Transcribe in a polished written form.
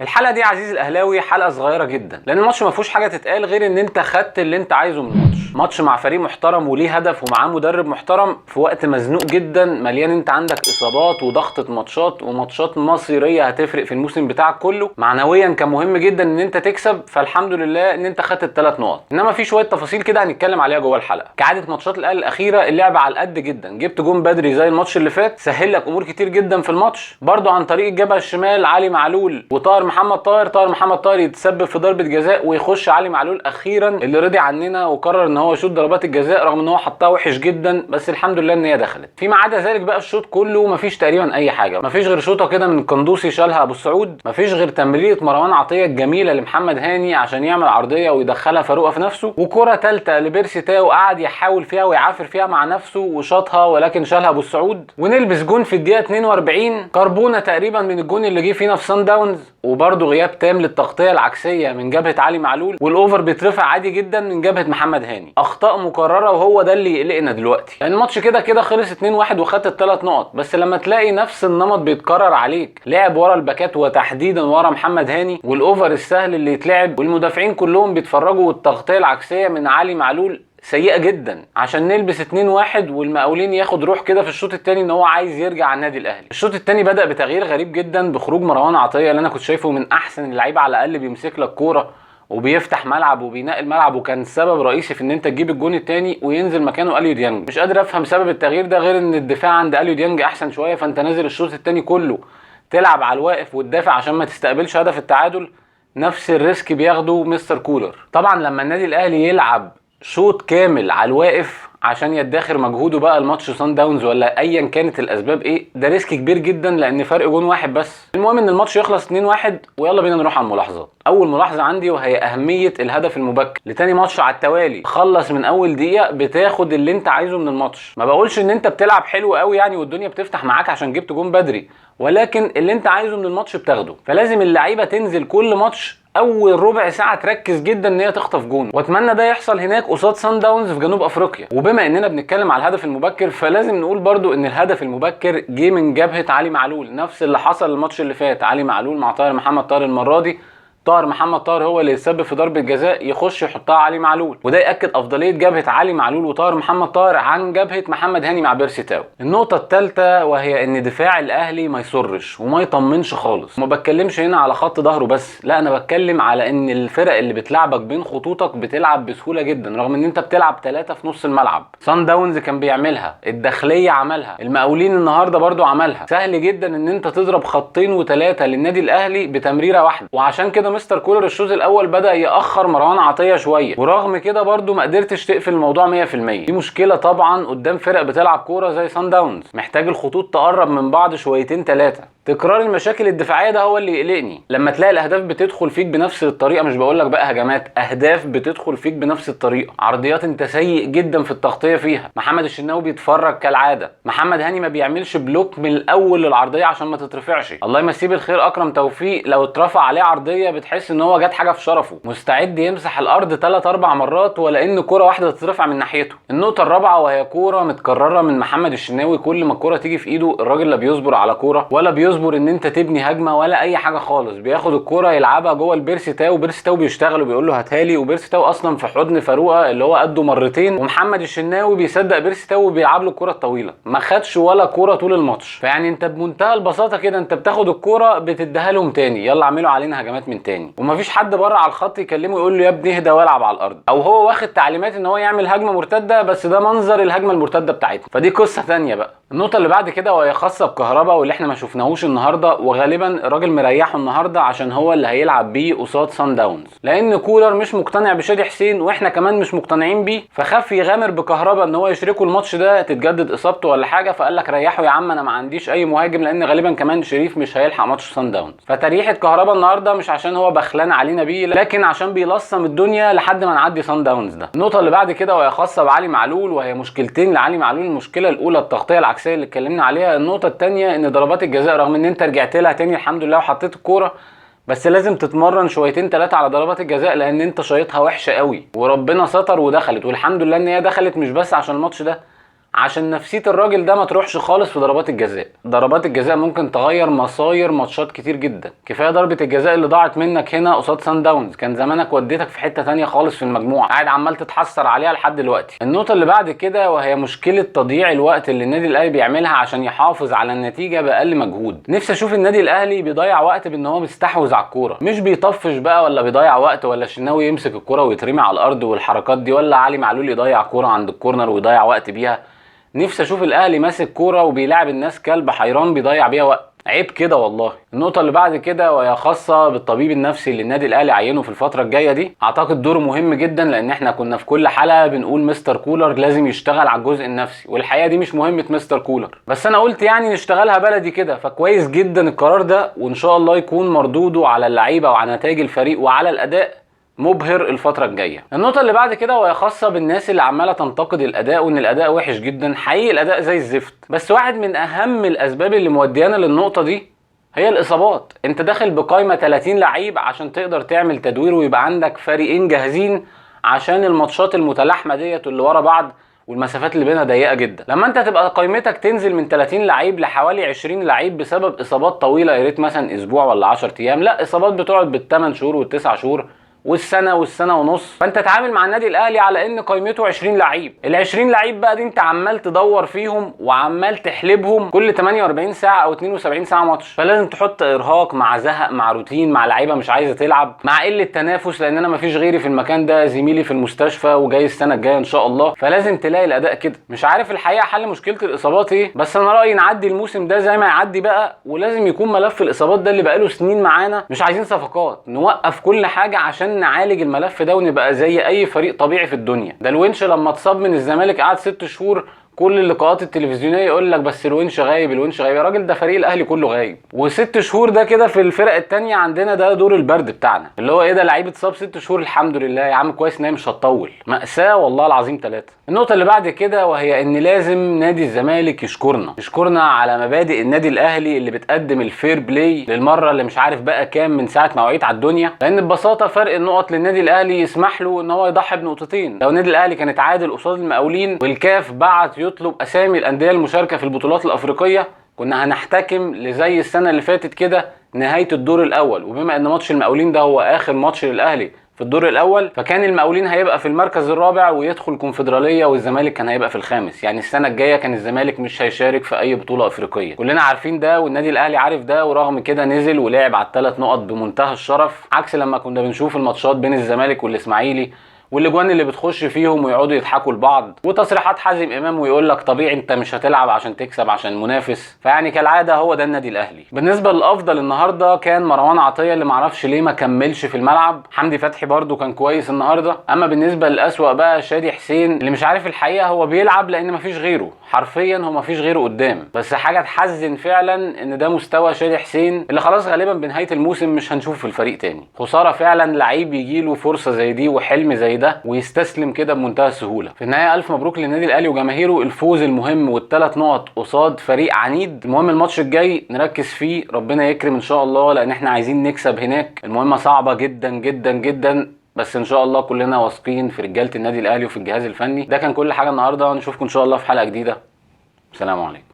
الحلقه دي عزيزي الاهلاوي حلقه صغيره جدا، لان الماتش ما فيهوش حاجه تتقال غير ان انت خدت اللي انت عايزه من ماتش مع فريق محترم وليه هدف ومعاه مدرب محترم في وقت مزنوق جدا مليان. انت عندك اصابات وضغطه ماتشات وماتشات مصيريه هتفرق في الموسم بتاعك كله. معنويا كان مهم جدا ان انت تكسب، فالحمد لله ان انت خدت الثلاث نقط. انما في شويه تفاصيل كده هنتكلم عليها جوه الحلقه. كعاده ماتشات الاهلي الاخيره اللعب على القد جدا، جبت جون بدري زي الماتش اللي فات سهل لك امور كتير جدا في الماتش، برده عن طريق الجبهه الشمال علي معلول وطاهر محمد طاهر يتسبب في ضربه جزاء ويخش علي معلول اخيرا اللي رضي عننا وقرر ان هو يشوط ضربات الجزاء رغم ان هو حطها وحش جدا، بس الحمد لله ان هي دخلت. فيما عدا ذلك بقى الشوط كله مفيش تقريبا اي حاجه، مفيش غير شوطه كده من القندوسي شالها ابو السعود، مفيش غير تمريره مروان عطيه الجميله لمحمد هاني عشان يعمل عرضيه ويدخلها فاروقه في نفسه، وكره ثالثه لبيرسي تاو قعد يحاول فيها ويعافر فيها مع نفسه وشاطها ولكن شالها ابو السعود. ونلبس جون في الدقيقه 42 كربونه تقريبا من الجون اللي جه فينا في سان داونز، وبرده غياب تام للتغطيه العكسيه من جبهه علي معلول، والاوفر بيترفع عادي جدا من جبهه محمد هاني. اخطاء مكرره وهو ده اللي يقلقنا دلوقتي، لان الماتش كده خلص 2-1 وخدت الثلاث نقط، بس لما تلاقي نفس النمط بيتكرر عليك، لعب ورا الباكات وتحديدا ورا محمد هاني والاوفر السهل اللي يتلعب والمدافعين كلهم بيتفرجوا والتغطيه العكسيه من علي معلول سيئه جدا عشان نلبس 2-1 والمقاولين ياخد روح كده في الشوط الثاني ان هو عايز يرجع على النادي الاهلي. الشوط الثاني بدا بتغيير غريب جدا بخروج مروان عطيه اللي انا كنت شايفه من احسن اللعيبه، على الاقل بيمسك لك كوره وبيفتح ملعب وبينقل ملعب، وكان سبب رئيسي في ان انت تجيب الجون الثاني وينزل مكانه اليو ديانج. مش قادر افهم سبب التغيير ده غير ان الدفاع عند اليو ديانج احسن شويه، فانت نازل الشوط الثاني كله تلعب على الواقف وتدافع عشان ما تستقبلش هدف التعادل. نفس الريسك بياخده مستر كولر. طبعا لما النادي الاهلي يلعب شوط كامل على الواقف عشان يدخر مجهوده بقى الماتش سان داونز ولا ايا كانت الاسباب ايه، ده ريسك كبير جدا لان فرق جون واحد بس. المهم ان الماتش يخلص 2-1 ويلا بينا نروح على الملاحظات. اول ملاحظه عندي وهي اهميه الهدف المبكر لتاني ماتش على التوالي. خلص من اول دقيقه بتاخد اللي انت عايزه من الماتش. ما بقولش ان انت بتلعب حلو قوي يعني والدنيا بتفتح معاك عشان جبت جون بدري، ولكن اللي انت عايزه من الماتش بتاخده. فلازم اللعيبه تنزل كل ماتش اول ربع ساعه تركز جدا ان هي تخطف جون، واتمنى ده يحصل هناك قصاد سان داونز في جنوب افريقيا. وبما اننا بنتكلم على الهدف المبكر فلازم نقول برضو ان الهدف المبكر جه من جبهه علي معلول، نفس اللي حصل الماتش اللي فات، علي معلول مع طاهر محمد طاهر. المره دي طاهر محمد طاهر هو اللي يتسبب في ضربه جزاء يخش يحطها علي معلول، وده ياكد افضليه جبهه علي معلول وطاهر محمد طاهر عن جبهه محمد هاني مع بيرسي تاو. النقطه الثالثه وهي ان دفاع الاهلي ما يسرش وما يطمنش خالص. وما بتكلمش هنا على خط ظهره بس، لا انا بتكلم على ان الفرق اللي بتلعبك بين خطوطك بتلعب بسهوله جدا رغم ان انت بتلعب 3 في نص الملعب. سان داونز كان بيعملها، الداخليه عملها، المقاولين النهارده برضو عملها. سهل جدا ان انت تضرب خطين و3 للنادي الاهلي بتمريره واحده، وعشان كده مستر كولر الشوط الاول بدا ياخر مروان عطيه شويه، ورغم كده برضو ما قدرتش تقفل الموضوع 100%. دي مشكله طبعا قدام فرق بتلعب كوره زي سان داونز، محتاج الخطوط تقرب من بعض شويتين 3. تكرار المشاكل الدفاعيه ده هو اللي يقلقني. لما تلاقي الاهداف بتدخل فيك بنفس الطريقه، مش بقول لك بقى هجمات، اهداف بتدخل فيك بنفس الطريقه، عرضيات انت سيء جدا في التغطيه فيها. محمد الشناوي بيتفرج كالعاده، محمد هاني ما بيعملش بلوك من الاول للعرضيه عشان ما تترفعش. الله يمسيه بالخير اكرم توفيق لو اترفع عليه عرضيه بتحس ان هو جات حاجه في شرفه، مستعد يمسح الارض 3-4 مرات ولا ان كوره واحده تترفع من ناحيته. النقطه الرابعه وهي كوره متكرره من محمد الشناوي، كل ما الكوره تيجي في ايده الراجل لا بيصبر على كوره ولا بيصبر ان انت تبني هجمه ولا اي حاجه خالص، بياخد الكوره يلعبها جوه البيرسي تاو، بيرسي تاو بيشتغل وبيقول له هاتها لي، وبيرسي تاو اصلا في حضن فاروقه اللي هو قده مرتين، ومحمد الشناوي بيصدق بيرسي تاو وبيلعب له الكوره الطويله، ما خدش ولا كوره طول الماتش. فيعني انت بمنتهى البساطه كده انت بتاخد الكوره بتديها لهم تاني، يلا اعملوا علينا هجمات من تاني، ومفيش حد بره على الخط يكلمه يقول له يا ابني اهدى والعب على الارض، او هو واخد تعليمات ان هو يعمل هجمه مرتده بس ده منظر الهجمه المرتده بتاعتنا، فدي قصه ثانيه بقى. النقطه اللي بعد كده وهي خاصه بكهربا واللي احنا ما شفناهوش النهارده، وغالبا الراجل مريحه النهارده عشان هو اللي هيلعب بيه قصاد سان داونز، لان كولر مش مقتنع بشادي حسين واحنا كمان مش مقتنعين بيه، فخاف يغامر بكهربا ان هو يشركه الماتش ده تتجدد اصابته ولا حاجه، فقال لك ريحه يا عم انا ما عنديش اي مهاجم، لان غالبا كمان شريف مش هيلحق ماتش سان داونز. فتريحه كهربا النهارده مش عشان هو بخلان علينا بيه، لكن عشان بيلصم الدنيا لحد ما نعدي سان داونز ده. النقطه اللي بعد كده وهي خاصه بعلي معلول، وهي مشكلتين لعلي معلول. المشكله الاولى التغطيه العكسيه اللي اتكلمنا عليها، النقطه الثانيه ان ضربات الجزاء رغم ان انت رجعت لها تاني الحمد لله وحطيت الكوره، بس لازم تتمرن شويتين 3 على ضربات الجزاء لان انت شايطها وحشه قوي، وربنا ستر ودخلت، والحمد لله ان هي دخلت مش بس عشان الماتش ده، عشان نفسيه الراجل ده ما تروحش خالص في ضربات الجزاء. ضربات الجزاء ممكن تغير مصاير ماتشات كتير جدا. كفايه ضربه الجزاء اللي ضاعت منك هنا قصاد سان داونز، كان زمانك وديتك في حته ثانيه خالص في المجموعه، قاعد عمال تتحسر عليها لحد دلوقتي. النقطه اللي بعد كده وهي مشكله تضييع الوقت اللي النادي الاهلي بيعملها عشان يحافظ على النتيجه باقل مجهود. نفسي اشوف النادي الاهلي بيضيع وقت بان هو مستحوذ على الكوره، مش بيطفش بقى ولا بيضيع وقت، ولا الشناوي يمسك الكوره ويترمي على الارض والحركات دي، ولا علي معلول يضيع كوره عند الكورنر ويضيع وقت بيها. نفسي اشوف الاهلي ماسك كوره وبيلاعب الناس كلب حيران بيضيع بيها وقت. عيب كده والله. النقطه اللي بعد كده وهي خاصه بالطبيب النفسي اللي النادي الاهلي عينه في الفتره الجايه دي. اعتقد دوره مهم جدا، لان احنا كنا في كل حلقه بنقول مستر كولر لازم يشتغل على الجزء النفسي، والحقيقه دي مش مهمه مستر كولر، بس انا قلت يعني نشتغلها بلدي كده. فكويس جدا القرار ده، وان شاء الله يكون مردوده على اللعيبه وعلى نتائج الفريق وعلى الاداء مبهر الفترة الجاية. النقطة اللي بعد كده وهي خاصة بالناس اللي عمالة تنتقد الأداء وإن الأداء وحش جدا. حقيقي الأداء زي الزفت، بس واحد من أهم الأسباب اللي موديانا للنقطة دي هي الإصابات. أنت داخل بقايمة 30 لعيب عشان تقدر تعمل تدوير ويبقى عندك فريقين جاهزين عشان الماتشات المتلاحمة ديت اللي ورا بعض والمسافات اللي بينها ضيقه جدا. لما انت تبقى قائمتك تنزل من 30 لعيب لحوالي 20 لعيب بسبب اصابات طويله، يا ريت مثلا اسبوع ولا 10 ايام، لا اصابات بتقعد بال8 شهور وال9 شهور والسنه ونص. فانت تعامل مع النادي الاهلي على ان قائمته 20 لعيب. ال20 لعيب بقى دي انت عمال تدور فيهم وعمال تحلبهم كل 48 ساعه او 72 ساعه ماتش، فلازم تحط ارهاق مع زهق مع روتين مع لعيبه مش عايزه تلعب مع قله تنافس، لان انا مفيش غيري في المكان ده، زميلي في المستشفى وجاي السنه الجايه ان شاء الله، فلازم تلاقي الاداء كده. مش عارف الحقيقه حل مشكله الاصابات ايه، بس انا رايي نعدي الموسم ده زي ما يعدي بقى، ولازم يكون ملف الاصابات ده اللي بقاله سنين معانا. مش عايزين صفقات، نوقف كل حاجه عشان نعالج الملف ده ونبقى زي اي فريق طبيعي في الدنيا. ده الونش لما اتصاب من الزمالك قعد 6 شهور كل اللقاءات التلفزيونيه يقول لك بس الونش غايب الونش غايب. يا راجل ده فريق الاهلي كله غايب، و6 شهور ده كده في الفرق التانية عندنا ده دور البرد بتاعنا، اللي هو ايه ده لعيب اتصاب 6 شهور الحمد لله يا عم كويس ان هي مش هتطول. مأساة والله العظيم 3. النقطة اللي بعد كده وهي ان لازم نادي الزمالك يشكرنا على مبادئ النادي الاهلي اللي بتقدم الفير بلاي للمرة اللي مش عارف بقى كام من ساعة ما وعيت على الدنيا، لان ببساطة فرق النقط للنادي الاهلي يسمح له ان هو يضحي بنقطتين. لو النادي الاهلي كان اتعادل قصاد المقاولين والكاف بعت يطلب اسامي الانديه المشاركه في البطولات الافريقيه، كنا هنحتكم لزي السنه اللي فاتت كده نهايه الدور الاول. وبما ان ماتش المقاولين ده هو اخر ماتش للاهلي في الدور الاول، فكان المقاولين هيبقى في المركز الرابع ويدخل كونفدراليه، والزمالك كان هيبقى في الخامس. يعني السنه الجايه كان الزمالك مش هيشارك في اي بطوله افريقيه، كلنا عارفين ده والنادي الاهلي عارف ده، ورغم كده نزل ولعب على ال3 نقط بمنتهى الشرف، عكس لما كنا بنشوف الماتشات بين الزمالك والاسماعيلي والاجوان اللي بتخش فيهم ويقعدوا يضحكوا لبعض، وتصريحات حازم امام ويقول لك طبيعي انت مش هتلعب عشان تكسب عشان منافس. فيعني كالعاده هو ده النادي الاهلي. بالنسبه للافضل النهارده كان مروان عطيه اللي معرفش ليه ما كملش في الملعب. حمدي فتحي برده كان كويس النهارده. اما بالنسبه للاسوأ بقى شادي حسين اللي مش عارف الحقيقه هو بيلعب لان مفيش غيره، حرفيا هو مفيش غيره قدام. بس حاجه تحزن فعلا ان ده مستوى شادي حسين اللي خلاص غالبا بنهايه الموسم مش هنشوفه في الفريق تاني. خساره فعلا لعيب يجيله فرصه زي دي وحلم زي ده ويستسلم كده بمنتهى السهوله. في النهايه الف مبروك للنادي الاهلي وجماهيره، الفوز المهم وال3 نقط قصاد فريق عنيد. المهم الماتش الجاي نركز فيه، ربنا يكرم ان شاء الله، لان احنا عايزين نكسب هناك. المهمه صعبه جدا جدا جدا، بس ان شاء الله كلنا واثقين في رجاله النادي الاهلي وفي الجهاز الفني. ده كان كل حاجه النهارده، نشوفكم ان شاء الله في حلقه جديده. سلام عليكم.